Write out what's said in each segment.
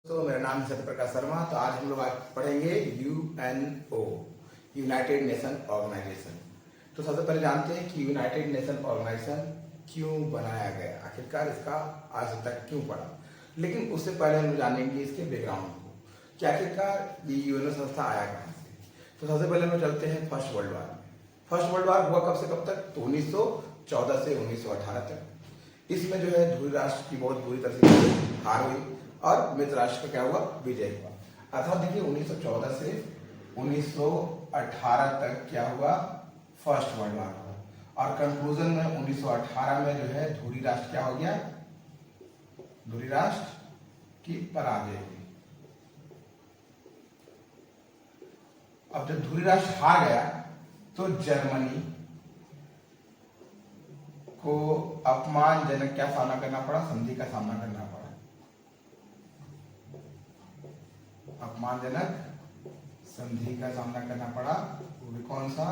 तो मेरा नाम है सत्यप्रकाश शर्मा। तो आज हम लोग पढ़ेंगे यूएनओ, यूनाइटेड नेशन ऑर्गेनाइजेशन। तो सबसे पहले जानते हैं कि यूनाइटेड नेशन ऑर्गेनाइजेशन क्यों बनाया गया, आखिरकार इसका आज तक क्यों पड़ा। लेकिन उससे पहले हम जानेंगे इसके बैकग्राउंड को कि आखिरकार ये यूएनओ संस्था आया कहाँ से। तो सबसे पहले हम चलते हैं first world war. First world war हुआ कब से कब तक? तो 1914 से 1918 तक। इसमें जो है ध्रुव राष्ट्र की बहुत बुरी तरह से हार हुई और मित्र राष्ट्र का क्या हुआ? विजय हुआ। अर्थात देखिए 1914 से 1918 तक क्या हुआ? फर्स्ट वर्ल्ड वार हुआ और कंक्लूजन में 1918 में जो है धुरी राष्ट्र क्या हो गया? धुरी राष्ट्र की पराजय हुई। अब जब धुरी राष्ट्र हार गया तो जर्मनी को अपमानजनक क्या सामना करना पड़ा? संधि का सामना करना पड़ा। अपमानजनक संधि का सामना करना पड़ा। वो भी कौन सा?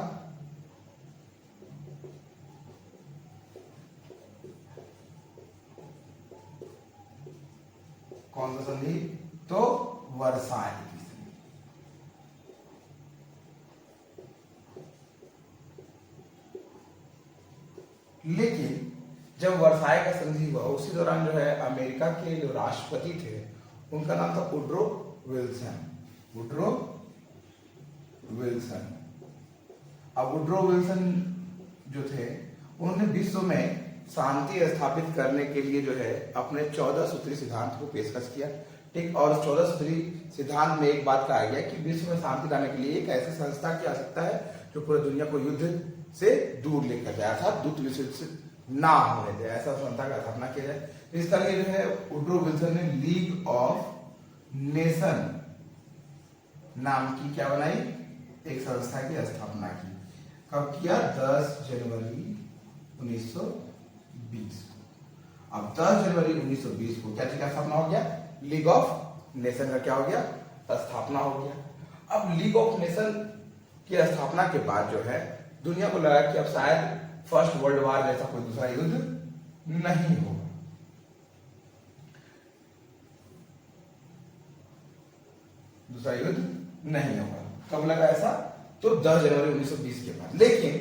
कौन सा संधि? तो वर्साई की संधि। लेकिन जब वर्साई का संधि हुआ उसी दौरान जो है अमेरिका के जो राष्ट्रपति थे उनका नाम था वुड्रो विल्सन। Woodrow Wilson. अब वुड्रो विल्सन जो थे उन्होंने विश्व में शांति स्थापित करने के लिए जो है अपने 14 सूत्री सिद्धांत को पेशकश किया। ठीक, और 14 सूत्री सिद्धांत में एक बात कहा गया कि विश्व में शांति लाने के लिए एक ऐसी संस्था की आवश्यकता है जो पूरी दुनिया को युद्ध से दूर लेकर जाए, अर्थात द्वैत विश्व ना होने दे, ऐसा संस्था का स्थापना किया जाए। इसका लिए जो है वुड्रो विल्सन ने लीग ऑफ नेशन नाम की क्या बनाई? एक संस्था की स्थापना की। कब किया? 10 जनवरी 1920 को। अब 10 जनवरी 1920 को क्या चीज का स्थापना हो गया? लीग ऑफ नेशन का क्या हो गया? स्थापना हो गया। अब लीग ऑफ नेशन की स्थापना के बाद जो है दुनिया को लगा कि अब शायद फर्स्ट वर्ल्ड वार जैसा कोई दूसरा युद्ध नहीं होगा। दूसरा युद्ध नहीं होगा। कब लगा ऐसा? तो 10 जनवरी 1920 के बाद। लेकिन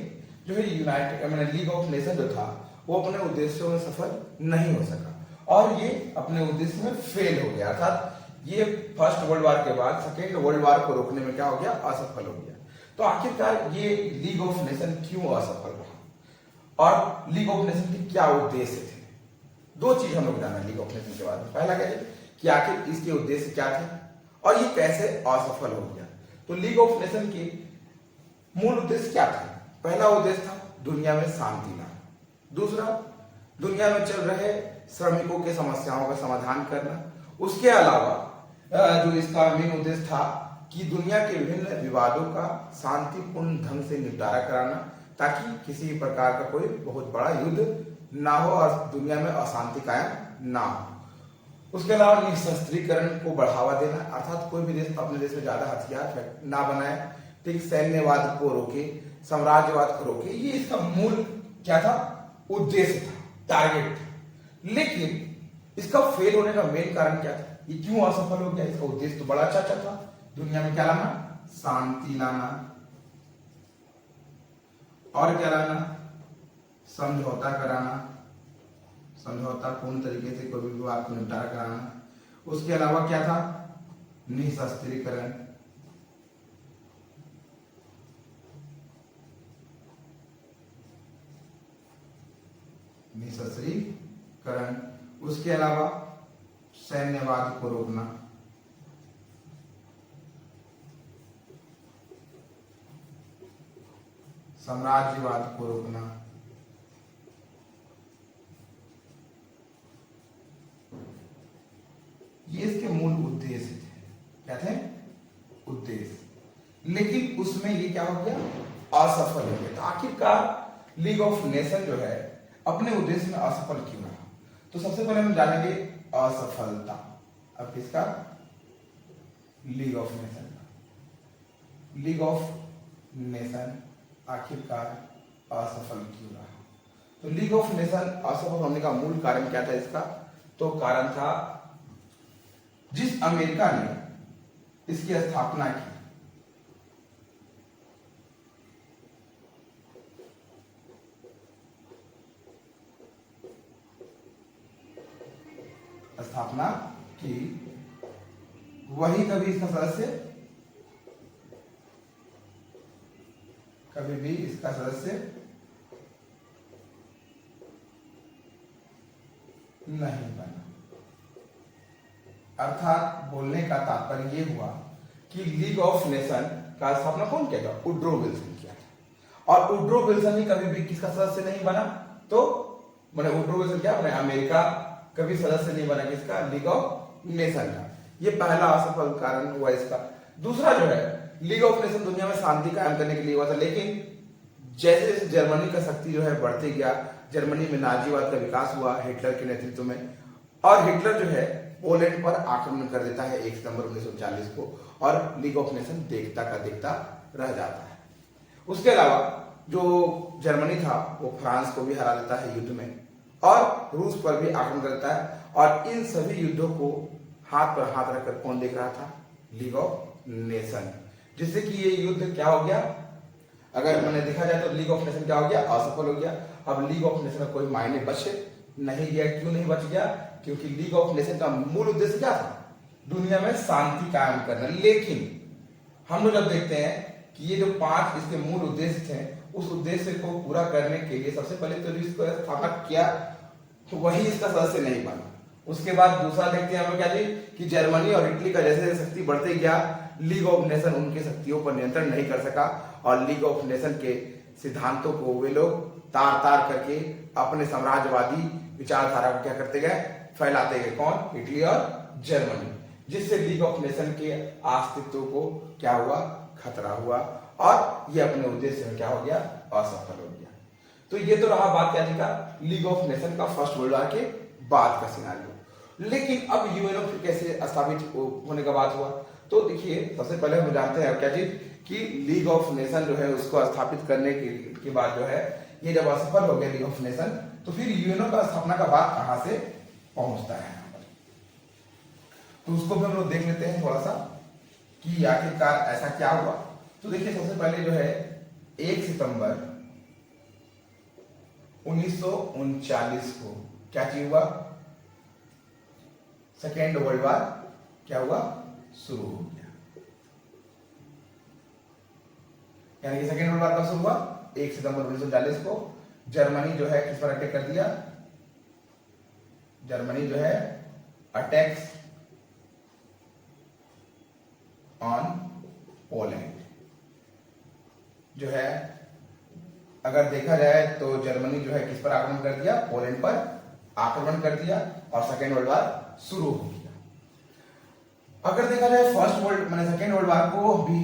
जो है यूनाइटेड लीग ऑफ नेशन जो था वो अपने उद्देश्यों में सफल नहीं हो सका और ये अपने उद्देश्य में फेल हो गया। अर्थात ये फर्स्ट वर्ल्ड वार के बाद सेकेंड वर्ल्ड वार को रोकने में क्या हो गया? असफल हो गया। तो आखिरकार ये लीग ऑफ नेशन क्यों असफल रहा और लीग ऑफ नेशन के क्या उद्देश्य थे? दो चीज हम लोग जाना लीग ऑफ नेशन के बाद। पहला क्या है कि आखिर इसके उद्देश्य क्या थे और ये कैसे असफल हो गया। तो लीग ऑफ नेशन के मूल उद्देश्य क्या था? पहला उद्देश्य था दुनिया में शांति लाना। दूसरा, दुनिया में चल रहे श्रमिकों के समस्याओं का समाधान करना। उसके अलावा जो इसका मेन उद्देश्य था कि दुनिया के विभिन्न विवादों का शांतिपूर्ण ढंग से निपटारा कराना ताकि किसी प्रकार का कोई बहुत बड़ा युद्ध ना हो और दुनिया में अशांति कायम ना हो। उसके अलावा निशस्त्रीकरण को बढ़ावा देना, अर्थात कोई भी देश अपने देश में ज्यादा हथियार ना बनाए, ठीक, सैन्यवाद को रोके, साम्राज्यवाद को रोके। ये इसका मूल क्या था? उद्देश्य था, टारगेट था। लेकिन इसका फेल होने का मेन कारण क्या था? ये क्यों असफल हो गया? इसका उद्देश्य तो बड़ा अच्छा था, दुनिया में क्या लाना? शांति लाना। और क्या लाना? समझौता कराना, समझौतापूर्ण तरीके से कोई भी विवाद को निपटारा कराना। उसके अलावा क्या था? निशस्त्रीकरण। निशस्त्रीकरण। उसके अलावा सैन्यवाद को रोकना। साम्राज्यवाद को रोकना। ये इसके मूल उद्देश्य थे। क्या थे? उद्देश्य। लेकिन उसमें ये क्या हो गया? असफल हो गया। तो आखिरकार लीग ऑफ नेशन जो है अपने उद्देश्य में असफल क्यों रहा? तो सबसे पहले हम जानेंगे असफलता। अब किसका? लीग ऑफ नेशन का। लीग ऑफ नेशन आखिरकार असफल क्यों रहा? तो लीग ऑफ नेशन असफल होने का मूल कारण क्या था इसका? तो कारण था जिस अमेरिका ने इसकी स्थापना की, स्थापना की, वही कभी इसका सदस्य, कभी भी इसका सदस्य नहीं बना। अर्थात बोलने का तात्पर्य यह हुआ कि लीग ऑफ नेशन का स्थापना कौन किया था? वुड्रो विल्सन किया था। और वुड्रो विल्सन ही कभी भी किसका सदस्य नहीं बना? तो मैंने वुड्रो विल्सन क्या बना? अमेरिका कभी सदस्य नहीं बना किसका? लीग ऑफ नेशन का। ये पहला असफल कारण हुआ इसका। दूसरा जो है, लीग ऑफ नेशन दुनिया में शांति कायम करने के लिए हुआ था, लेकिन जैसे जैसे जर्मनी का शक्ति जो है बढ़ते गया, जर्मनी में नाजीवाद का विकास हुआ हिटलर के नेतृत्व में, और हिटलर जो है पोलैंड पर आक्रमण कर देता है 1 सितंबर 1940 को, और लीग ऑफ नेशन देखता का देखता रह जाता है। उसके अलावा जो जर्मनी था वो फ्रांस को भी हरा देता है युद्ध में, और रूस पर भी आक्रमण करता है। और इन सभी युद्धों को हाथ पर हाथ रखकर कौन देख रहा था? League of nation. जिससे कि ये युद्ध क्या हो गया? अगर मैंने देखा जाए तो लीग ऑफ नेशन क्या हो गया? असफल हो गया। अब लीग ऑफ नेशन का कोई मायने बच नहीं गया। क्यों नहीं बच गया? क्योंकि लीग ऑफ नेशन का मूल उद्देश्य क्या था? दुनिया में शांति कायम करना। लेकिन हम लोग जब देखते हैं कि ये जो 5 इसके मूल उद्देश्य थे, उस उद्देश्य को पूरा करने के लिए सबसे पहले तो इसको स्थापना किया, तो वही इसका सदस्य नहीं बना। उसके बाद दूसरा देखते हैं हम लोग क्या जी, कि जर्मनी और इटली का जैसे जैसे शक्ति बढ़ते गया, लीग ऑफ नेशन उनकी शक्तियों पर नियंत्रण नहीं कर सका, और लीग ऑफ नेशन के सिद्धांतों को वे लोग तार तार करके अपने साम्राज्यवादी विचारधारा को क्या करते गए? फैलाते गए। कौन? इटली और जर्मनी। जिससे लीग ऑफ नेशन के अस्तित्व को क्या हुआ? खतरा हुआ, और ये अपने उद्देश्य में क्या हो गया? असफल हो गया। तो ये तो रहा बात क्या जी का? लीग ऑफ नेशन का फर्स्ट वर्ल्ड वॉर के बाद का सिनारियो। लेकिन अब यूएनओ फिर कैसे स्थापित होने का बात हुआ? तो देखिए, सबसे पहले हम जानते हैं क्या जी, कि लीग ऑफ नेशन जो है उसको स्थापित करने के बाद जो है, ये जब असफल हो गया लीग ऑफ नेशन, तो फिर यूएनओ का स्थापना का बात कहां से पहुंचता है? तो उसको भी हम लोग देख लेते हैं थोड़ा सा कि आखिरकार ऐसा क्या हुआ। तो देखिए, सबसे पहले जो है 1 सितंबर 1939 को क्या चीज हुआ? सेकेंड वर्ल्ड वॉर क्या हुआ? शुरू हो गया। यानी कि सेकेंड वर्ल्ड वॉर कब शुरू हुआ? 1 सितंबर 1940 को। जर्मनी जो है किस पर अटैक कर दिया? जर्मनी जो है अटैक्स ऑन पोलैंड जो है, अगर देखा जाए तो जर्मनी जो है किस पर आक्रमण कर दिया? पोलैंड पर आक्रमण कर दिया, और सेकेंड वर्ल्ड वॉर शुरू हो गया। अगर देखा जाए फर्स्ट वर्ल्ड मैंने सेकेंड वर्ल्ड वॉर को भी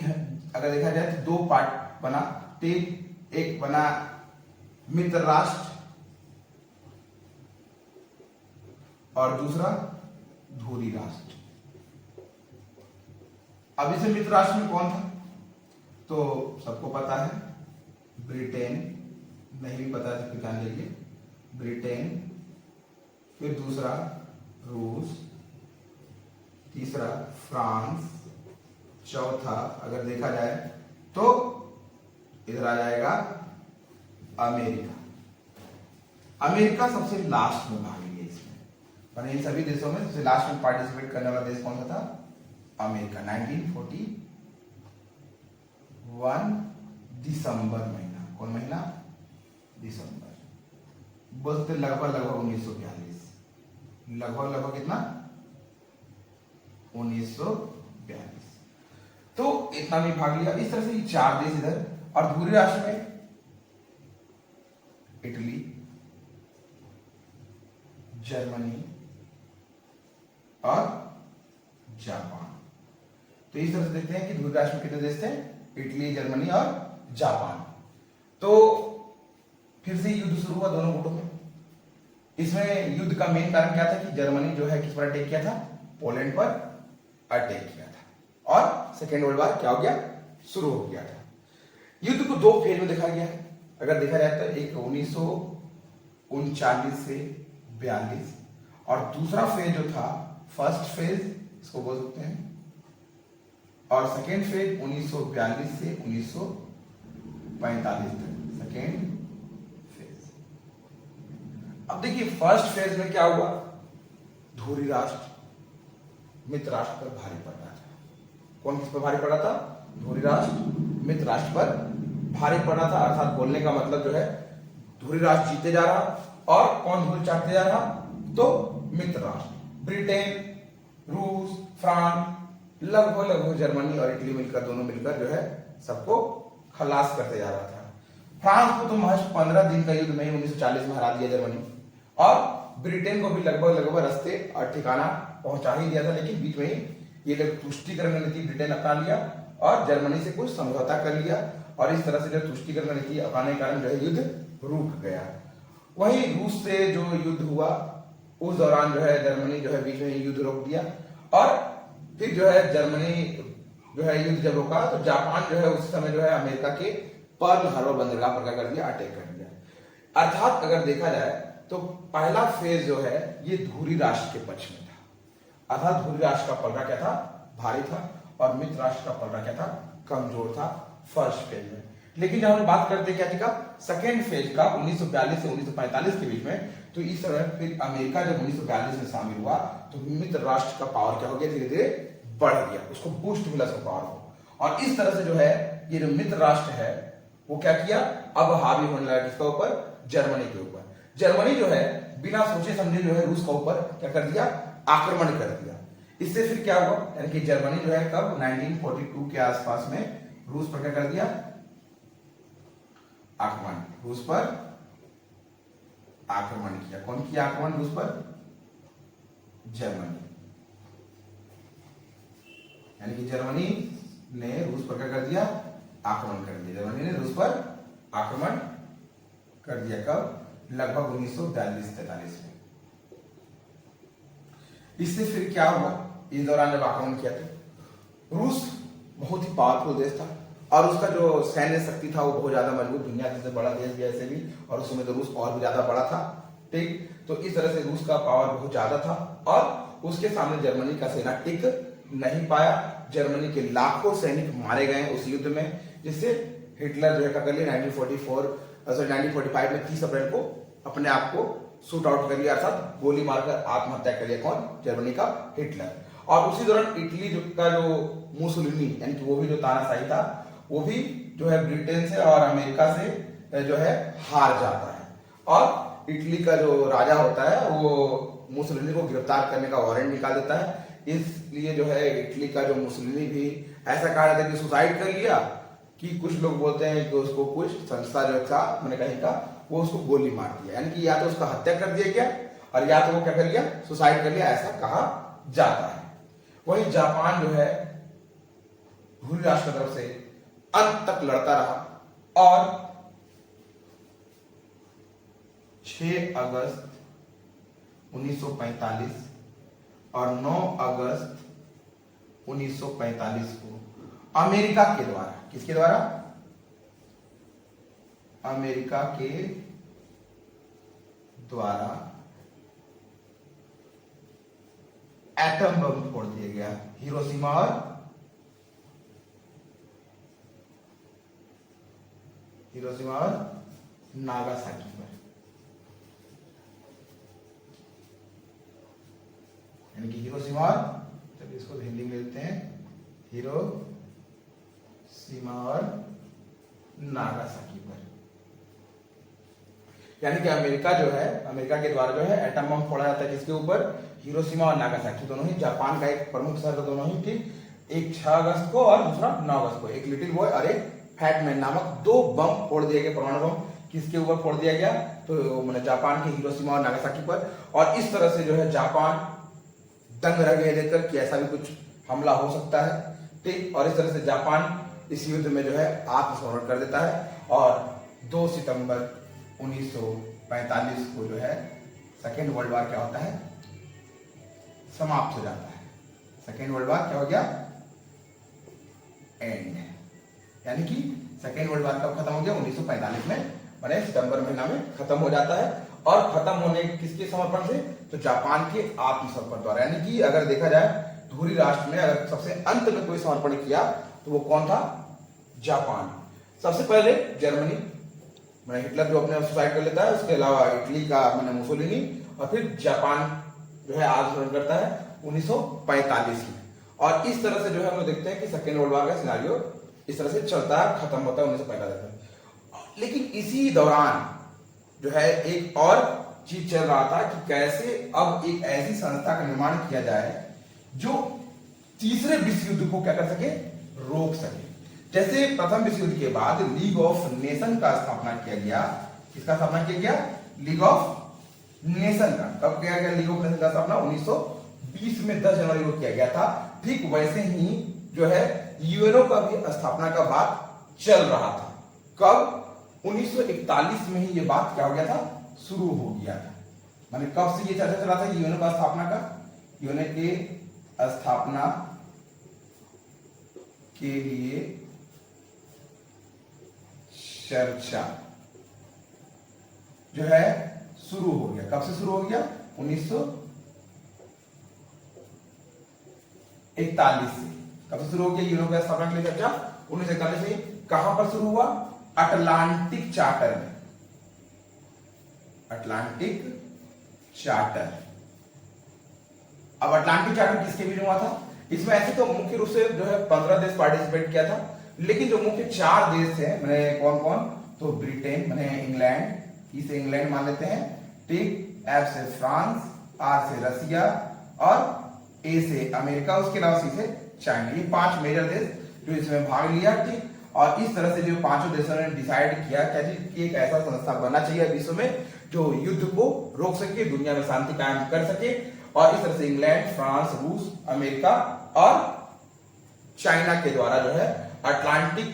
अगर देखा जाए तो 2 पार्ट बना। एक बना मित्र राष्ट्र, और दूसरा धुरी राष्ट्र। अब इसे मित्र राष्ट्र में कौन था? तो सबको पता है, ब्रिटेन। नहीं भी पता है तो जान लीजिए, ब्रिटेन। फिर दूसरा रूस, तीसरा फ्रांस, चौथा अगर देखा जाए तो इधर आ जाएगा अमेरिका। अमेरिका सबसे लास्ट में भाग लिया इसमें, पर इन सभी देशों में सबसे लास्ट में पार्टिसिपेट करने वाला देश कौन सा था? अमेरिका। 1941 दिसंबर महीना। कौन महीना? दिसंबर। बोलते लगभग 1942। लगभग कितना? 1942। तो इतना भी भाग लिया। इस तरह से 4 देश इधर, और धुरी राष्ट्र में इटली, जर्मनी और जापान। तो इस तरह से देखते हैं कि धुरी राष्ट्र में कितने देश थे? इटली, जर्मनी और जापान। तो फिर से युद्ध शुरू हुआ दोनों गुटों में। इसमें युद्ध का मेन कारण क्या था? कि जर्मनी जो है किस पर अटैक किया था? पोलैंड पर अटैक किया था, और सेकेंड वर्ल्ड वॉर क्या हो गया? शुरू हो गया था। युद्ध को 2 फेज में देखा गया है। अगर देखा जाए तो एक 1939 से 42, और दूसरा फेज जो था फर्स्ट फेज इसको बोल सकते हैं। और सेकेंड फेज 1942 से 1945 तक, सेकेंड फेज। अब देखिए फर्स्ट फेज में क्या हुआ, धुरी राष्ट्र मित्र राष्ट्र पर भारी पड़ रहा था। कौन किस पर भारी पड़ रहा था, धुरी राष्ट्र मित्र राष्ट्र पर भारी पड़ रहा था। अर्थात बोलने का मतलब जो है धुरी राष्ट्र जीते जा रहा और कौन धूल चाटते जा रहा, तो मित्र राष्ट्र ब्रिटेन, रूस, फ्रांस, लगभग जर्मनी और इटली मिलकर, दोनों मिलकर जो है सबको खलास करते जा रहा था। फ्रांस को तो महज 15 दिन का युद्ध में 1940 में हरा दिया जर्मनी, और ब्रिटेन को भी लगभग रास्ते और ठिकाना पहुंचा ही दिया था। लेकिन बीच में ये लोग तुष्टिकरण नीति ब्रिटेन अपना लिया और जर्मनी से कुछ समझौता कर लिया, और इस तरह से जो तुष्टिकरण नीति अपनाने के कारण जो है युद्ध रुक गया। वहीं रूस से जो युद्ध हुआ उस दौरान जो है जर्मनी जो है बीच में युद्ध रोक दिया, और फिर जो है जर्मनी जो है युद्ध जब रोका तो जापान जो है उस समय जो है अमेरिका के पर्ल हार्बर बंदरगाह पर क्या कर दिया, अटैक कर दिया। अर्थात अगर देखा जाए तो पहला फेज जो है ये धुरी राष्ट्र के पक्ष में था। अर्थात धुरी राष्ट्र का पलड़ा क्या था, भारी था, और मित्र राष्ट्र का पलड़ा क्या था, कमजोर था फर्स्ट फेज में। लेकिन जब हम बात करते हैं क्या सेकेंड फेज का 1942 से 1945 के बीच में, तो इस समय फिर अमेरिका जब 1942 में शामिल हुआ तो मित्र राष्ट्र का पावर क्या हो गया, धीरे धीरे बढ़ गया, उसको बूस्ट मिला उसका पावर को। और इस तरह से जो है ये जो मित्र राष्ट्र है वो क्या किया, अब हावी होने लगा किसका ऊपर, जर्मनी के ऊपर। जर्मनी जो है बिना सोचे समझे जो है रूस का ऊपर क्या कर दिया, आक्रमण कर दिया। इससे फिर क्या हुआ, यानी कि जर्मनी जो है कब 1942 के आसपास में रूस पर क्या कर दिया, आक्रमण, रूस पर आक्रमण किया। कौन किया आक्रमण रूस पर, जर्मनी। यानी कि जर्मनी ने रूस पर क्या कर दिया, आक्रमण कर दिया। जर्मनी ने रूस पर आक्रमण कर दिया कब, लगभग 1942-43 में। इससे फिर क्या हुआ, इस दौरान जब आक्रमण किया तो रूस बहुत ही पावरफुल देश था, और उसका जो सैन्य शक्ति था वो बहुत ज्यादा मजबूत, दुनिया से बड़ा देश भी ऐसे भी, और उस समय तो रूस और भी ज्यादा बड़ा था, ठीक। तो इस तरह से रूस का पावर बहुत ज्यादा था, और उसके सामने जर्मनी का सेना टिक नहीं पाया। जर्मनी के लाखों सैनिक मारे गए उस युद्ध में, जिससे हिटलर जो है क्या कर लिया 1945 में 30 अप्रैल को अपने आप को शूट आउट कर लिया, अर्थात गोली मारकर आत्महत्या कर लिया। कौन, जर्मनी का हिटलर। और उसी दौरान इटली का जो मुसोलिनी, यानी कि वो भी जो तानाशाही था, वो भी जो है ब्रिटेन से और अमेरिका से जो है हार जाता है, और इटली का जो राजा होता है वो मुसोलिनी को गिरफ्तार करने का वारंट निकाल देता है। इसलिए जो है इटली का जो मुसोलिनी भी ऐसा कहा जाता है कि सुसाइड कर लिया, कि कुछ लोग बोलते हैं कि उसको कुछ संस्था जो था मैंने कहीं का वो उसको गोली मार दिया, यानी कि या तो उसका हत्या कर दिया गया और या तो वो क्या कर लिया, सुसाइड कर लिया, ऐसा कहा जाता है। वही जापान जो है धुरी राष्ट्र की तरफ से अंत तक लड़ता रहा, और 6 अगस्त 1945 और 9 अगस्त 1945 को अमेरिका के द्वारा, किसके द्वारा, अमेरिका के द्वारा एटम बम फोड़ दिया गया हिरोशिमा और नागासाकी पर। यानी कि हिरोशिमा और, चलिए इसको हिंदी में लेते हैं, हिरोशिमा और नागासाकी पर। यानी कि अमेरिका जो है, अमेरिका के द्वारा जो है एटम बम फोड़ा जाता है किसके ऊपर, हिरोशिमा और नागासाकी, दोनों ही जापान का एक प्रमुख शहर, दोनों ही, ठीक। एक 6 अगस्त को और दूसरा 9 अगस्त को। एक लिटिल बॉय और एक फैट मैन नामक 2 बम फोड़ दिए गए, परमाणु बम। किसके ऊपर फोड़ दिया गया, तो मैंने जापान के हिरोशिमा और नागासाकी पर। और इस तरह से जो है जापान दंग रह गए देखकर कि ऐसा भी कुछ हमला हो सकता है, ठीक। और इस तरह से जापान इस युद्ध में जो है आत्मसमर्पण कर देता है, और 2 सितंबर 1945 को जो है सेकेंड वर्ल्ड वॉर क्या होता है, समाप्त हो जाता है। सेकेंड वर्ल्ड वॉर क्या हो गया, एंड। यानी कि सेकेंड वर्ल्ड वॉर कब खत्म हो गया, 1945 में, माने सितंबर महीना में खत्म हो जाता है। और खत्म होने किसके समर्पण से, तो जापान के आत्मसमर्पण द्वारा। यानी कि अगर देखा जाए धुरी राष्ट्र में अगर सबसे अंत में कोई समर्पण किया तो वो कौन था? जापान। सबसे पहले जर्मनी, मैंने हिटलर जो अपने सुसाइड कर लेता है, उसके अलावा इटली का मैंने मुसोलिनी, और फिर जापान जो है आत्मसमर्पण करता है 1945 में। और इस तरह से जो है हम लोग देखते हैं कि सेकेंड वर्ल्ड वॉर का सिनारियो इस तरह से चलता है, खत्म होता है 1945 में। लेकिन इसी दौरान जो है एक और चीज चल रहा था कि कैसे अब एक ऐसी संस्था का निर्माण किया जाए जो तीसरे विश्व युद्ध को क्या कर सके? रोक सके। जैसे प्रथम विश्व युद्ध के बाद लीग ऑफ नेशन का स्थापना किया गया। किसका स्थापना किया गया? लीग ऑफ नेशन का। कब किया गया लीग ऑफ नेशन का स्थापना? 1920 में 10 जनवरी को किया गया था। ठीक वैसे ही जो है यूएनओ का भी स्थापना का बात चल रहा था। कब? 1941 में ही ये बात क्या हो गया था? शुरू हो गया था। माने कब से ये चर्चा चला था यूएनओ का स्थापना का? यूएनओ के स्थापना के लिए चर्चा जो है शुरू हो गया। कब से शुरू हो गया? 1941 से। कब से शुरू हो गया यूएनओ की स्थापना के लिए चर्चा? 1941 से। कहां पर शुरू हुआ? अटलांटिक चार्टर में। Atlantic charter. अब अटलांटिक चार्टर किसके बीच में हुआ था? इसमें ऐसे तो मुख्य रूप से जो है 15 देश पार्टिसिपेट किया था, लेकिन जो मुख्य 4 देश थे मैंने कौन कौन? तो ब्रिटेन, मैंने इंग्लैंड, ई से इंग्लैंड मान लेते हैं, ठीक, एफ से फ्रांस, आर से रसिया और ए से अमेरिका, उसके अलावा सी से चाइना। ये 5 मेजर देश जो इसमें भाग लिया, ठीक। और इस तरह से जो 5 देशों ने डिसाइड किया कि एक ऐसा संस्था बनना चाहिए विश्व में जो युद्ध को रोक सके, दुनिया में शांति कायम कर सके। और इस तरह से इंग्लैंड, फ्रांस, रूस, अमेरिका और चाइना के द्वारा जो है अटलांटिक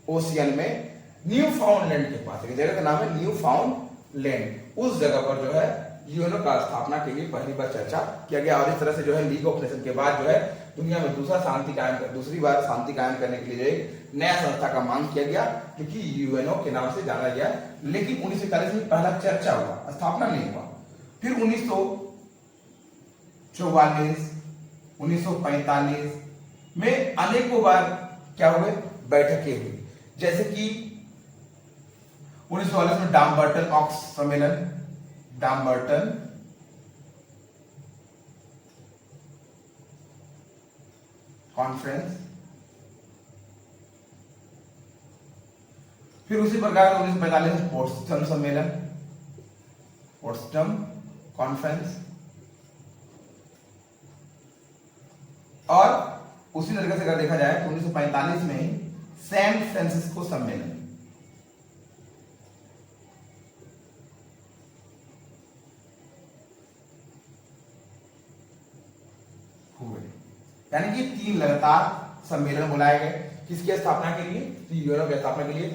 ओशियन में न्यू फाउंडलैंड के पास, एक जगह का नाम है न्यू फाउंडलैंड, उस जगह पर जो है यूएनओ का स्थापना के लिए पहली बार चर्चा किया गया। और इस तरह से जो है लीग ऑफ नेशन के बाद जो है दुनिया में दूसरी बार शांति कायम करने के लिए एक नया संस्था का मांग किया गया, जो कि यूएनओ के नाम से जाना गया। लेकिन 1941 में पहला चर्चा हुआ, स्थापना नहीं हुआ। फिर 1944, 1945 में अनेकों बार क्या हुए? बैठकें हुई। जैसे कि 1944 में डामबर्टन ऑक्स सम्मेलन, डामबर्टन कॉन्फ्रेंस। फिर उसी प्रकार 1945 में पोट्सडम सम्मेलन, पोट्सडम कॉन्फ्रेंस। और उसी तरीके से अगर देखा जाए तो 1945 में ही सैन फ्रांसिस्को सम्मेलन हुए। यानी कि 3 लगातार सम्मेलन बुलाए गए। किसकी स्थापना के लिए? तो यूएनओ की स्थापना के लिए।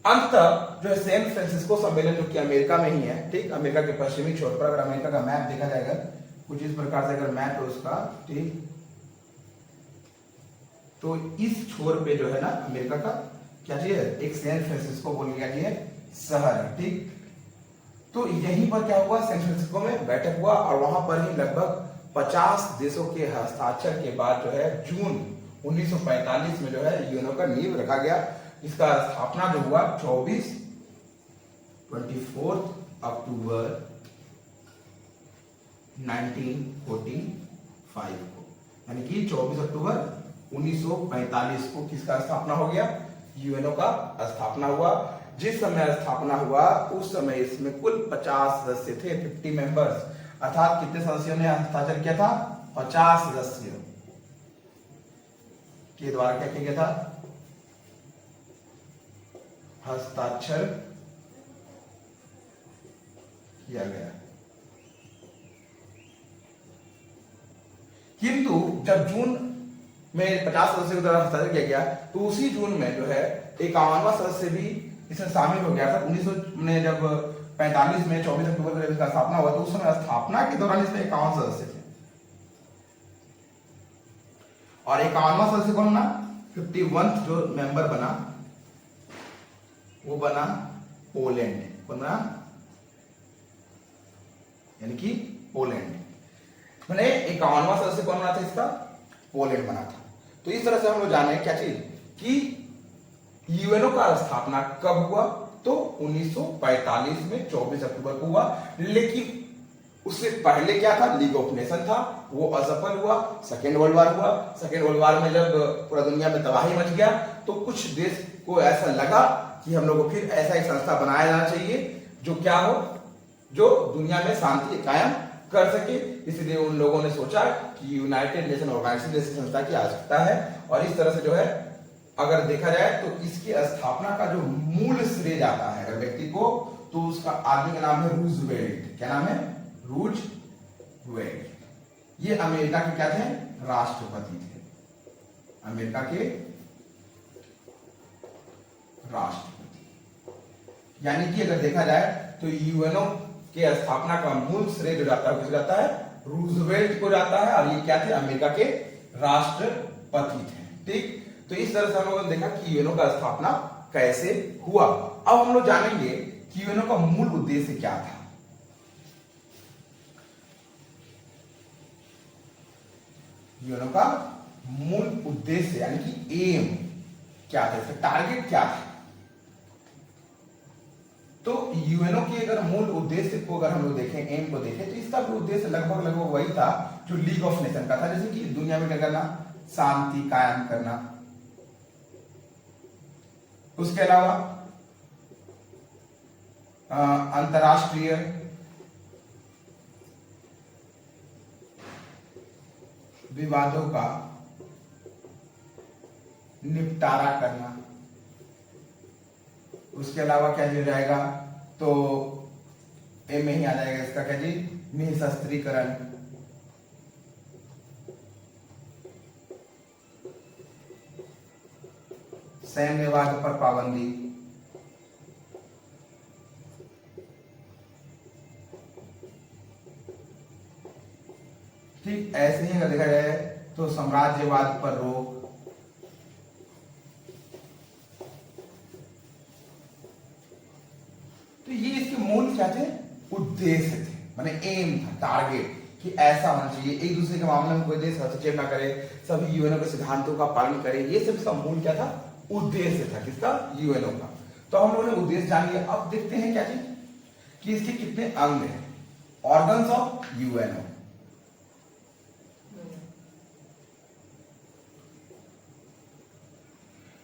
अंततः जो है सैन फ्रांसिस्को सम्मेलन, जो कि अमेरिका में ही है, ठीक, अमेरिका के पश्चिमी छोर पर। अगर अमेरिका का मैप देखा जाएगा कुछ इस प्रकार से, अगर मैप है उसका, ठीक, तो इस छोर पे जो है ना अमेरिका का क्या चीज है? एक सैन फ्रांसिस्को बोल गया जी है शहर है, ठीक। तो यहीं पर क्या हुआ? सैन फ्रांसिस्को में बैठक हुआ और वहां पर ही लगभग 50 देशों के हस्ताक्षर के बाद जो है जून 1945 में जो है यूएनओ का नींव रखा गया, जिसका स्थापना जो हुआ 24 अक्टूबर 1945 को। यानी कि 24 अक्टूबर 1945 को किसका स्थापना हो गया? यूएनओ का स्थापना हुआ। जिस समय स्थापना हुआ उस समय इसमें कुल 50 सदस्य थे, 50 मेंबर्स। अर्थात कितने सदस्यों ने हस्ताक्षर किया था? 50 सदस्यों के द्वारा क्या किया गया था? हस्ताक्षर किया गया। किंतु जब जून में 50 सदस्यों के द्वारा हस्ताक्षर किया गया तो उसी जून में जो है 51वां सदस्य भी इसमें शामिल हो गया था। 1900 में जब 45 में 24 अक्टूबर को जब इसका स्थापना हुआ तो उस समय स्थापना के दौरान इसमें 51 सदस्य थे। और 51वां सदस्य कौन बना? 51th जो मेंबर बना वो बना पोलैंड। कौन बना? यानी कि पोलैंड। मैंने 51वां सदस्य कौन बना था इसका? पोलैंड बना था। तो इस तरह से हम लोग जाने क्या चीज कि यूएनओ का स्थापना कब हुआ, तो 1945 में 24 अक्टूबर को हुआ। लेकिन उससे पहले क्या था, लीग ऑफ नेशन था, वो असफल हुआ। सेकेंड वर्ल्ड वार हुआ। सेकेंड वर्ल्ड वार में जब पूरा दुनिया में तबाही मच गया तो कुछ देश को ऐसा लगा कि हम लोग को फिर ऐसा एक संस्था बनाया जाना चाहिए जो क्या हो, जो दुनिया में शांति कायम कर सके। इसलिए उन लोगों ने सोचा कि यूनाइटेड नेशन ऑर्गेनाइजेशन जैसी संस्था की आवश्यकता है। और इस तरह से जो है अगर देखा जाए तो इसकी स्थापना का जो मूल श्रेय जाता है अगर व्यक्ति को, तो उसका आदमी का नाम है रूजवेल्ट। क्या नाम है? रूजवेल्ट। ये अमेरिका के क्या थे? राष्ट्रपति थे। अमेरिका के राष्ट्रपति। यानी कि अगर देखा जाए तो यूएनओ के स्थापना का मूल श्रेय जो जाता है किसको जाता है? रूजवेल्ट को जाता है। और ये क्या थे? अमेरिका के राष्ट्रपति थे। ठीक, तो इस तरह से हम लोगों ने देखा कि यूएनओ का स्थापना कैसे हुआ। अब हम लोग जानेंगे कि यूएनओ का मूल उद्देश्य क्या था। यूएनओ का मूल उद्देश्य यानी कि एम क्या था, इसका टारगेट क्या था। तो यूएनओ के अगर मूल उद्देश्य को अगर हम लोग देखें, एम को देखें, तो इसका भी उद्देश्य लगभग वही था जो लीग ऑफ नेशन का था। जैसे कि दुनिया में क्या करना? शांति कायम करना। उसके अलावा अंतरराष्ट्रीय विवादों का निपटारा करना। उसके अलावा क्या हो जाएगा, तो ए में ही आ जाएगा इसका क्या जी? निशस्त्रीकरण। सैन्यवाद पर पाबंदी। ठीक ऐसे ही अगर देखा जाए तो साम्राज्यवाद पर रोक। तो ये इसके मूल क्या थे? उद्देश्य थे, माने एम था, टारगेट कि ऐसा होना चाहिए। एक दूसरे के मामले में कोई देश हस्तक्षेप ना करे, सभी यूएनओ के सिद्धांतों का पालन करे। ये सब इसका मूल क्या था? उद्देश्य था। किसका? यूएनओ का। तो हम लोगों ने उद्देश्य जान लिया। अब देखते हैं क्या चीज कि इसके कितने अंग हैं, ऑर्गन्स ऑफ यूएनओ।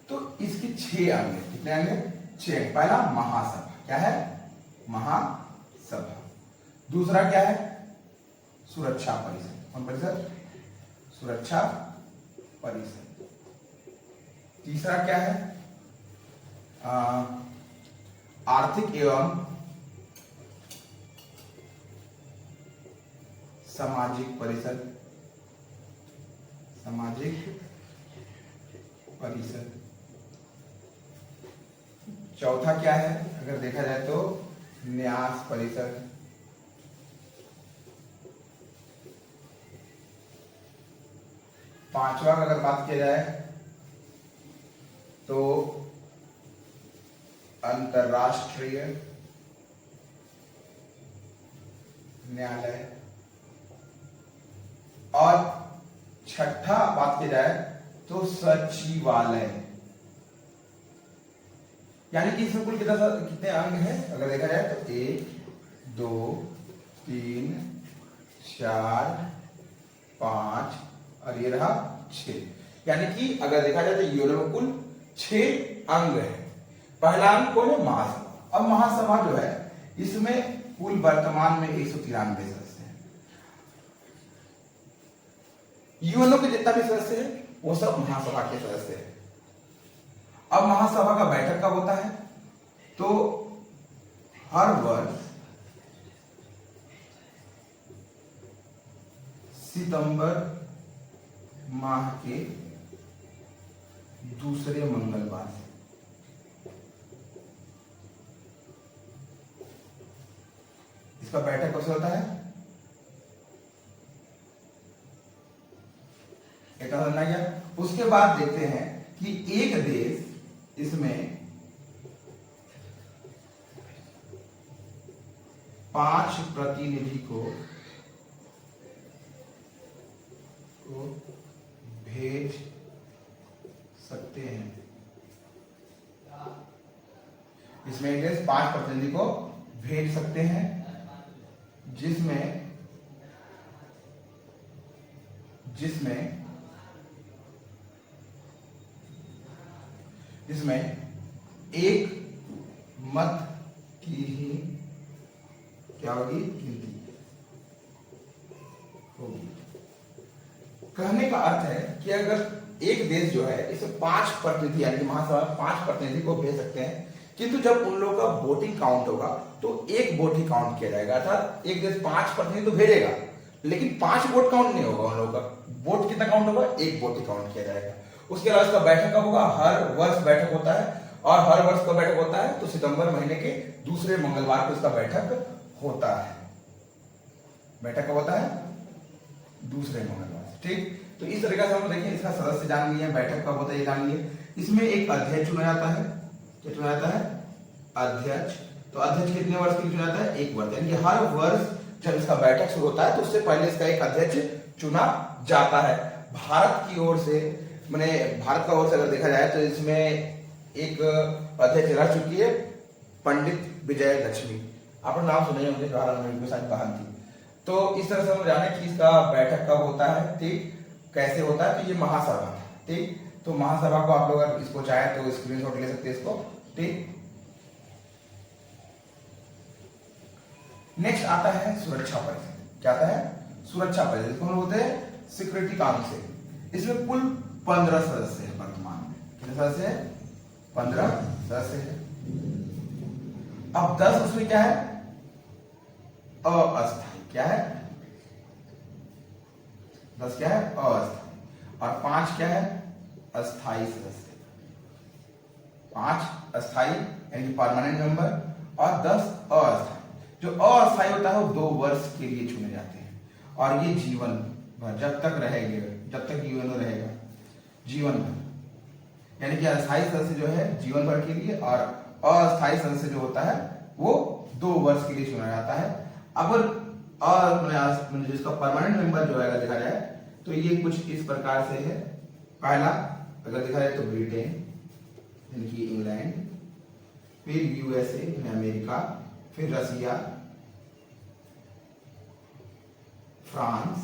तो इसके 6 अंग हैं। कितने अंग हैं? 6। पहला महासभा। क्या है? महासभा। दूसरा क्या है? सुरक्षा परिषद। कौन परिषद? सुरक्षा परिषद। तीसरा क्या है? आर्थिक एवं सामाजिक परिषद। सामाजिक परिषद। चौथा क्या है अगर देखा जाए तो? न्यास परिषद। पांचवा अगर बात किया जाए तो अंतरराष्ट्रीय न्यायालय। और छठा बात की जाए तो सचिवालय। यानी कि इसमें कुल कितने अंग हैं अगर देखा जाए तो 1 2 3 4 5 और ये रहा 6। यानी कि अगर देखा जाए तो यूएनओ में कुल 6 अंग है। पहला अंग कौन है? महासभा। अब महासभा जो है इसमें कुल वर्तमान में 193 सदस्य हैं। यूएनओ के जितना भी सदस्य है वो सब महासभा के सदस्य हैं। अब महासभा का बैठक कब होता है? तो हर वर्ष सितंबर माह के दूसरे मंगलवार से। इसका बैठक कब से होता है? एक समझना क्या? उसके बाद देखते हैं कि एक देश इसमें 5 प्रतिनिधि को भेज सकते हैं। इसमें एक देश 5 प्रतिनिधि को भेज सकते हैं, जिसमें एक मत की ही क्या होगी, गिनती होगी। कहने का अर्थ है कि अगर एक देश जो है इसमें 5 प्रतिनिधि यानी कि महासभा 5 प्रतिनिधि को भेज सकते हैं, किंतु जब उन लोगों का वोटिंग काउंट होगा तो एक वोट ही काउंट किया जाएगा। अर्थात एक देश 5 प्रतिनिधि तो भेजेगा लेकिन 5 वोट काउंट नहीं होगा। उन लोगों का वोट कितना काउंट होगा, एक वोट ही काउंट किया जाएगा। उसके अलावा इसका बैठक कब होगा, हर वर्ष बैठक होता है, और हर वर्ष का बैठक होता है तो सितंबर महीने के दूसरे मंगलवार को इसका बैठक होता है। बैठक कब होता है, दूसरे मंगलवार। ठीक, तो इस तरीके से हम देखें, इसका सदस्य जान लिए, बैठक कब होता है ये जान लिए। इसमें एक अध्यक्ष चुना जाता है, क्या चुना जाता है, अध्यक्ष। तो अध्यक्ष कितने वर्ष के लिए चुना जाता है, 1 वर्ष, यानी कि हर वर्ष जब इसका बैठक शुरू होता है तो उससे पहले इसका एक अध्यक्ष चुना जाता है। भारत की ओर से, मैंने भारत का ओर से अगर देखा जाए तो इसमें एक अध्यक्ष रह चुकी है, पंडित विजय लक्ष्मी। आप नाम सुने होंगे, बहन थी। तो इस तरह से हम जाने कि इसका बैठक कब होता है, ठीक, कैसे होता है। तो ये महासभा है, ठीक। तो महासभा को आप लोग अगर इसको चाहे तो स्क्रीनशॉट ले सकते हैं इसको, ठीक। नेक्स्ट आता है सुरक्षा परिषद। क्या आता है, सुरक्षा परिषद, इसको हम बोलते हैं सिक्योरिटी काउंसिल। इसमें कुल 15 सदस्य है वर्तमान में। कितने सदस्य है, 15 सदस्य है। अब 10 उसमें क्या है, अस्थायी। क्या है, 10 क्या है, अस्थायी, और 5 क्या है, अस्थायी सदस्य। 5 अस्थायी यानी परमानेंट मेंबर, और 10 अस्थायी। जो अस्थायी होता है वो 2 वर्ष के लिए चुने जाते हैं, और ये जीवन भर जब तक रहेंगे, जब तक यूएनओ रहेगा, जीवन भर। यानी कि अस्थायी सदस्य जो है जीवन भर के लिए, और अस्थायी सदस्य जो होता है वो 2 वर्ष के लिए चुना जाता है। अगर जिसका परमानेंट मेंबर जो है देखा जाए तो ये कुछ इस प्रकार से है। पहला अगर देखा जाए तो ब्रिटेन यानी कि इंग्लैंड, फिर यूएसए यानी अमेरिका, फिर रसिया, फ्रांस,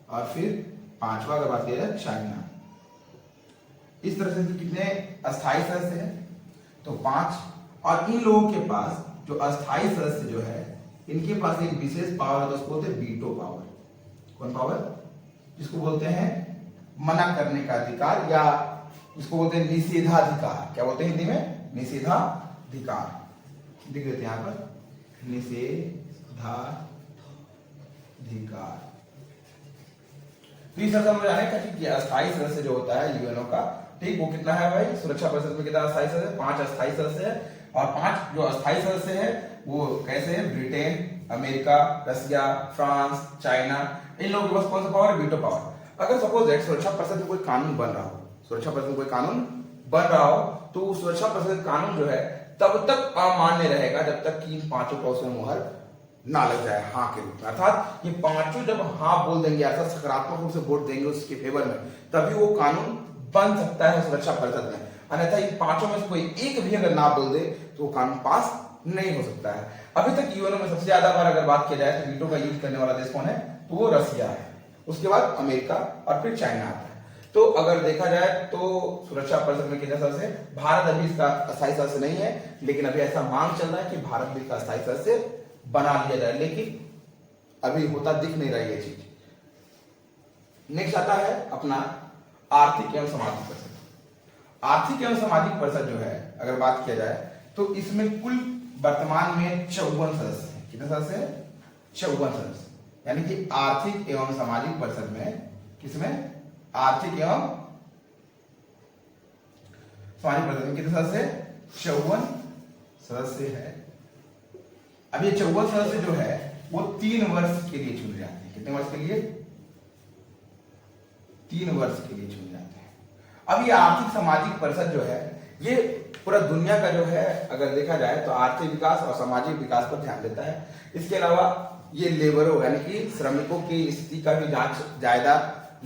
और फिर 5वां अगर बात किया जाए चाइना। इस तरह से कितने अस्थायी सदस्य हैं, तो 5। और इन लोगों के पास जो अस्थायी सदस्य जो है इनके पास एक विशेष पावर है, तो उसको बोलते हैं वीटो पावर। कौन पावर, जिसको बोलते हैं मना करने का अधिकार, या इसको बोलते हैं निषेधाधिकार। क्या बोलते हैं हिंदी में, निषेधाधिकार। लिख देते हैं यहां पर, निषेधाधिकार। तो इस तरह से जाने का कि अस्थायी सदस्य जो होता है यूएनओ का, ठीक, वो कितना है भाई, सुरक्षा परिषद में कितना अस्थायी सदस्य, 5 अस्थायी सदस्य है। और 5 जो अस्थायी सदस्य है वो कैसे है, ब्रिटेन, अमेरिका, रसिया, फ्रांस, चाइना। इन लोगों के पास कौन सा पावर है, वीटो पावर। अगर सपोज दैट सुरक्षा परिषद में कोई कानून बन रहा हो, सुरक्षा परिषद में कोई कानून बन रहा हो, तो सुरक्षा परिषद कानून जो है तब तक अमान्य रहेगा जब तक कि इन 5 का उसमें मुहर ना लग जाए हाँ के रूप में। अर्थात ये 5 जब हाँ बोल देंगे, अर्थात सकारात्मक रूप से वोट देंगे उसके फेवर में, तभी वो कानून बन सकता है सुरक्षा परिषद में। अन्यथा इन 5 में से कोई एक भी अगर ना बोल दे तो वो कानून पास नहीं हो सकता है। अभी तक यूएनओ में सबसे ज्यादा बार अगर बात किया जाए तो वीटो का यूज करने वाला देश कौन है, तो वो रसिया है, उसके बाद अमेरिका, और फिर चाइना आता है। तो अगर देखा जाए तो सुरक्षा परिषद में कितने सदस्य है, भारत अभी इसका अस्थायी सदस्य नहीं है, लेकिन अभी ऐसा मांग चल रहा है कि भारत भी इसका अस्थायी सदस्य बना लिया जाए, लेकिन अभी होता दिख नहीं रहा ये चीज। नेक्स्ट आता है अपना आर्थिक एवं सामाजिक परिषद। आर्थिक एवं सामाजिक परिषद जो है अगर बात किया जाए तो इसमें कुल वर्तमान में 54 सदस्य हैं। कितने सदस्य हैं, 54 सदस्य। यानी कि आर्थिक एवं सामाजिक परिषद में, किसमें, आर्थिक एवं सामाजिक परिषद में कितने सदस्य, 54 सदस्य है। अब ये 54 सदस्य जो है वो 3 वर्ष के लिए चुने जाते हैं। कितने वर्ष के लिए, 3 वर्ष के लिए चुने जाते हैं। अब ये आर्थिक सामाजिक परिषद जो है ये पूरा दुनिया का जो है अगर देखा जाए तो आर्थिक विकास और सामाजिक विकास पर ध्यान देता है। इसके अलावा ये लेबरों यानी कि श्रमिकों की स्थिति का भी जायजा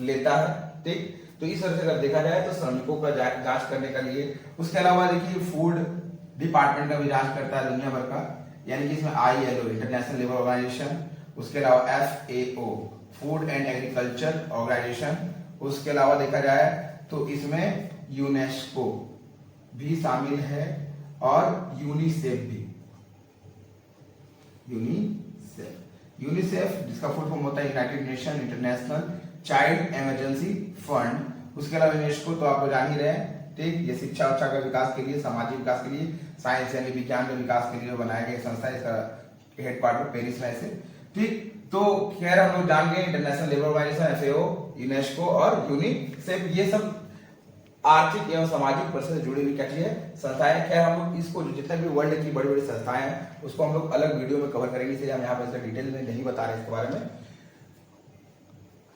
लेता है। ठीक, तो इस तरह से अगर देखा जाए तो श्रमिकों का जांच करने के लिए, उसके अलावा देखिए फूड डिपार्टमेंट का भी जांच करता है दुनिया भर का, यानी कि इसमें ILO इंटरनेशनल लेबर ऑर्गेनाइजेशन, उसके अलावा FAO food and agriculture organisation, उसके अलावा देखा जाए तो इसमें यूनेस्को भी शामिल है और यूनिसेफ भी। यूनिसेफ जिसका फुल फॉर्म होता है United nation international child emergency fund. उसके अलावा यूनेस्को तो आपको जान ही रहे हैं। ठीक, ये शिक्षा उच्छा का विकास के लिए, सामाजिक विकास के लिए, साइंस यानी विज्ञान के विकास के लिए बनाया गया संस्था है। इसका हेडक्वार्टर पेरिस में है। ठीक, तो खैर हम लोग जान गए international labour organisation FAO, UNESCO और यूनिसेफ, ये सब आर्थिक एवं सामाजिक परिषद से जुड़ी हुई क्या है संस्थाएं। खैर हम लोग इसको जितने भी वर्ल्ड की बड़ी बड़ी संस्थाएं हैं उसको हम लोग अलग वीडियो में कवर करेंगे, इसलिए हम यहाँ पर इसका डिटेल में नहीं बता रहे इसके बारे में।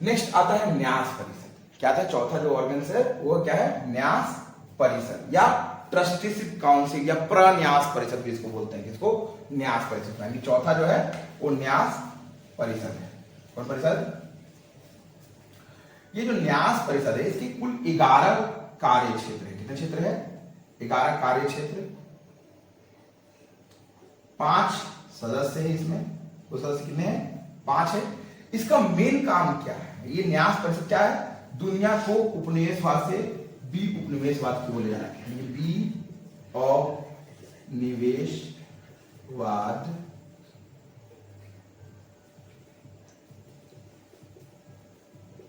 नेक्स्ट आता है न्यास परिषद। क्या था चौथा जो ऑर्गन है वो क्या है, न्यास परिषद या ट्रस्टीशिप काउंसिल या प्रन्यास परिषद भी इसको बोलते हैं। किसको, न्यास परिषद। यानी चौथा जो है वो न्यास परिषद है। कौन परिषद, ये जो न्यास परिषद है इसकी कुल 11 कार्य क्षेत्र है। कितने क्षेत्र है, 11 कार्य क्षेत्र, 5 सदस्य है इसमें। वो सदस्य कितने हैं, 5 है। इसका मेन काम क्या है, ये न्यास परिषद क्या है, दुनिया को उपनिवेशवाद से बी उपनिवेशवाद की ओर ले जाना है। बी ऑफ निवेशवाद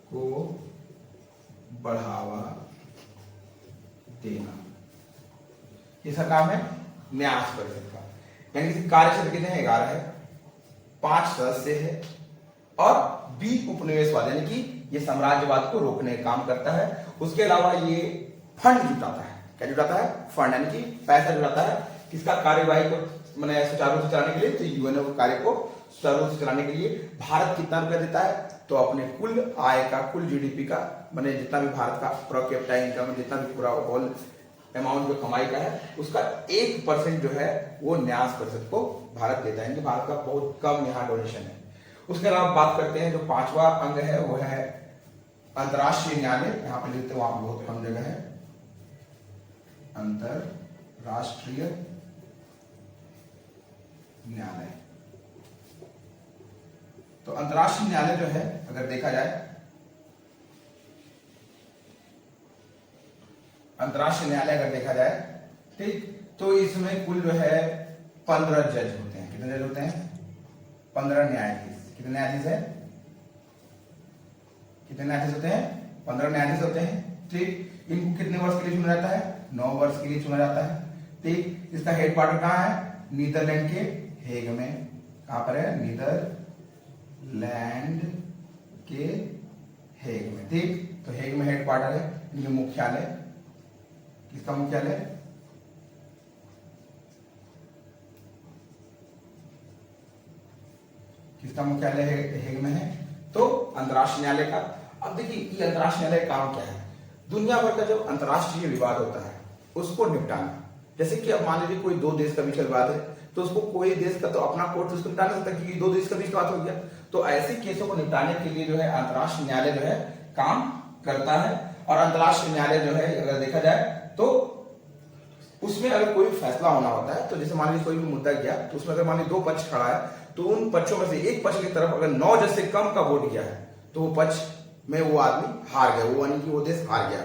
को बढ़ावा देना, इसका काम है न्यास परिषद का। यानी कि कार्य क्षेत्र कितने हैं, 11 है, 5 सदस्य है और बी उपनिवेशवाद यानी कि ये साम्राज्यवाद को रोकने का काम करता है। उसके अलावा ये फंड जुटाता है। क्या जुटाता है, फंड यानी कि पैसा जुटाता है। किसका, कार्यवाही को मैंने सुचारू रूप से चलाने के लिए, तो यूएनओ के कार्य को सुचारू रूप से चलाने के लिए भारत कितना रुपया देता है, तो अपने कुल आय का, कुल जीडीपी का, मैंने जितना भी भारत का पर कैपिटा इनकम जितना भी पूरा होल अमाउंट जो कमाई का है उसका 1% जो है वो न्यास परिषद को भारत देता है। भारत का बहुत कम यहाँ डोनेशन है। उसके अलावा बात करते हैं जो 5वां अंग है वो है अंतरराष्ट्रीय न्यायालय। यहाँ पर लिखते हैं वहां बहुत कम जगह है, अंतरराष्ट्रीय न्यायालय। तो अंतरराष्ट्रीय न्यायालय जो है अगर देखा जाए, अंतरराष्ट्रीय न्यायालय अगर देखा जाए, ठीक, तो इसमें कुल जो है 15 जज होते हैं। कितने जज होते हैं, 15 न्यायाधीश। कितने न्यायाधीश है, कितने न्यायाधीश होते हैं, 15 न्यायाधीश होते हैं। ठीक, इनको कितने वर्ष के लिए चुना जाता है, 9 वर्ष के लिए चुना जाता है। ठीक, इसका हेडक्वार्टर कहाँ है, नीदरलैंड के हेग में। कहां पर है, नीदरलैंड के हेग में। ठीक, तो हेग में हेडक्वार्टर है, इनके मुख्यालय। किसका मुख्यालय, किसका मुख्यालय हेग में है, तो अंतरराष्ट्रीय न्यायालय का। अब देखिए ये अंतरराष्ट्रीय न्यायालय काम क्या है, दुनिया भर का जो अंतरराष्ट्रीय विवाद होता है उसको निपटाना। जैसे कि अब मान लीजिए कोई 2 देश का बीच का विवाद है, तो उसको कोई देश का तो अपना कोर्ट उसको निपटा नहीं सकता क्योंकि 2 देश का बीच बात हो गया। तो ऐसे केसों को निपटाने के लिए जो है अंतरराष्ट्रीय न्यायालय जो है काम करता है। और अंतरराष्ट्रीय न्यायालय जो है अगर देखा जाए तो उसमें अगर कोई फैसला होना होता है, तो जैसे मान लीजिए कोई भी मुद्दा गया, तो उसमें अगर मान लीजिए 2 पक्ष खड़ा है, तो उन पक्षों में से एक पक्ष की तरफ अगर 9 जज से कम का वोट गया है, तो वो पक्ष में वो आदमी हार गया, वो यानी कि वो देश हार गया।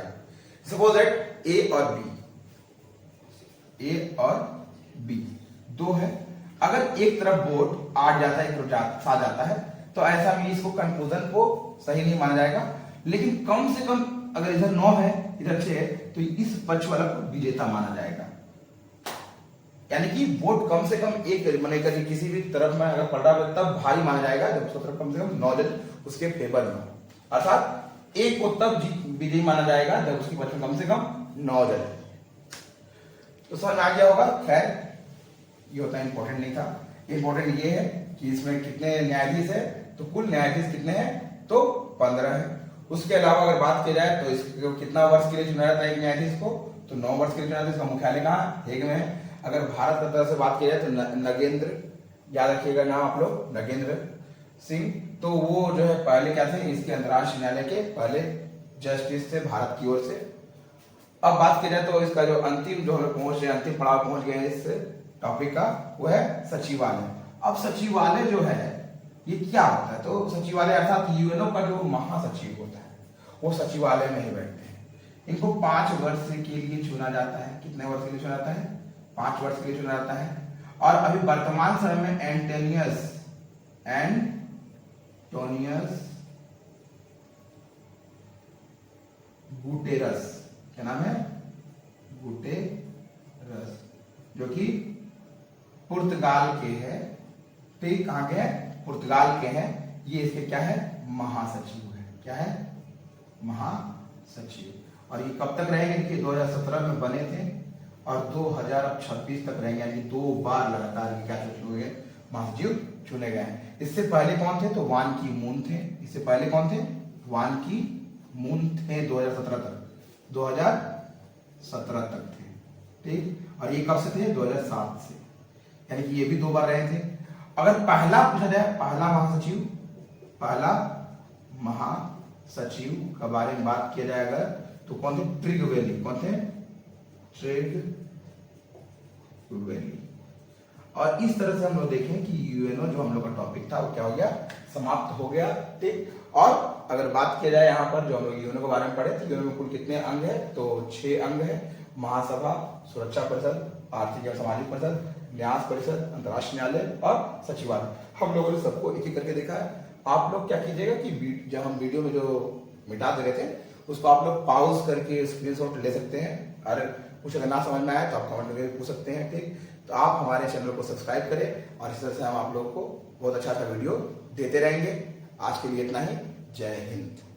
सपोज दैट ए और बी 2 है, अगर एक तरफ वोट 8 जाता है, एक तरफ 7 जाता है, तो ऐसा भी इसको कंक्लूजन को सही नहीं माना जाएगा। लेकिन कम से कम अगर इधर 9 है इधर 6 है, तो इस पक्ष वाला को विजेता माना जाएगा। यानी कि वोट कम से कम एक माने किसी भी तरफ में अगर पड़ रहा है तब भारी माना जाएगा जब उसका तरफ कम से कम 9 जज उसके फेवर में, अर्थात एक को तब विजयी माना जाएगा जब उसके पक्ष में कम से कम 9 जज। तो समझ आ गया होगा। खैर ये होता है इंपॉर्टेंट नहीं था, इंपॉर्टेंट ये है कि इसमें कितने न्यायाधीश है, तो कुल न्यायाधीश कितने हैं, तो 15 है। उसके अलावा अगर बात की जाए तो इसको कितना वर्ष के लिए चुना जाता है एक न्यायाधीश को, तो 9 वर्ष के लिए चुना था। इसका मुख्यालय कहाँ, हेग में है। अगर भारत की तरफ से बात की जाए तो नगेंद्र, याद रखिएगा नाम आप लोग, नगेंद्र सिंह। तो वो जो है पहले क्या थे, इसके अंतर्राष्ट्रीय न्यायालय के पहले जस्टिस थे भारत की ओर से। अब बात की जाए तो इसका जो अंतिम जो हम लोग पहुंच गए, अंतिम पड़ाव पहुंच गए इस टॉपिक का, वो है सचिवालय। अब सचिवालय जो है ये क्या होता है, तो सचिवालय अर्थात यूएनओ का जो महासचिव होता है वो सचिवालय में ही बैठते हैं। इनको 5 वर्ष के लिए चुना जाता है। कितने वर्ष के लिए चुना जाता है, 5 वर्ष के लिए चुना जाता है। और अभी वर्तमान समय में एंटोनियस गुटेरस, क्या नाम है, गुटेरस, जो कि पुर्तगाल के हैं। ठीक, कहां के हैं, पुर्तगाल के हैं। ये इसके क्या है, महासचिव है। क्या है, महासचिव। और ये कब तक रहेंगे, देखिए 2017 में बने थे और 2026 तक रहेंगे, यानी 2 बार लगातार ये क्या चुने गए, महासचिव चुने गए हैं। इससे पहले कौन थे, तो वान की मून थे। इससे पहले कौन थे, वान की मून थे। 2017 तक थे। ठीक, और ये कब से थे, 2007 से, यानी कि ये भी 2 बार रहे थे। अगर पहला पूछा जाए, पहला महासचिव के बारे में बात किया जाए अगर, तो कौन थे, ट्रिगवेली। कौन थे, ट्रिगवेली। और इस तरह से हम लोग देखें कि यूएनओ जो हम लोग का टॉपिक था वो क्या हो गया, समाप्त हो गया। ठीक, और अगर बात किया जाए यहाँ पर जो हम लोग यूएनओ के बारे में पढ़े थे, यूएनओ में कुल कितने अंग है, तो 6 अंग है। महासभा, सुरक्षा परिषद, आर्थिक एवं सामाजिक परिषद, न्यास परिषद, अंतर्राष्ट्रीय न्यायालय और सचिवालय। हम लोगों ने सबको एक एक करके देखा है। आप लोग क्या कीजिएगा कि जब हम वीडियो में जो मिटा दे रहे थे उसको आप लोग पॉज करके स्क्रीनशॉट ले सकते हैं। और कुछ अगर ना समझ में आए तो आप कमेंट करके पूछ सकते हैं। ठीक, तो आप हमारे चैनल को सब्सक्राइब करें और इस तरह से हम आप लोगों को बहुत अच्छा वीडियो देते रहेंगे। आज के लिए इतना ही। जय हिंद।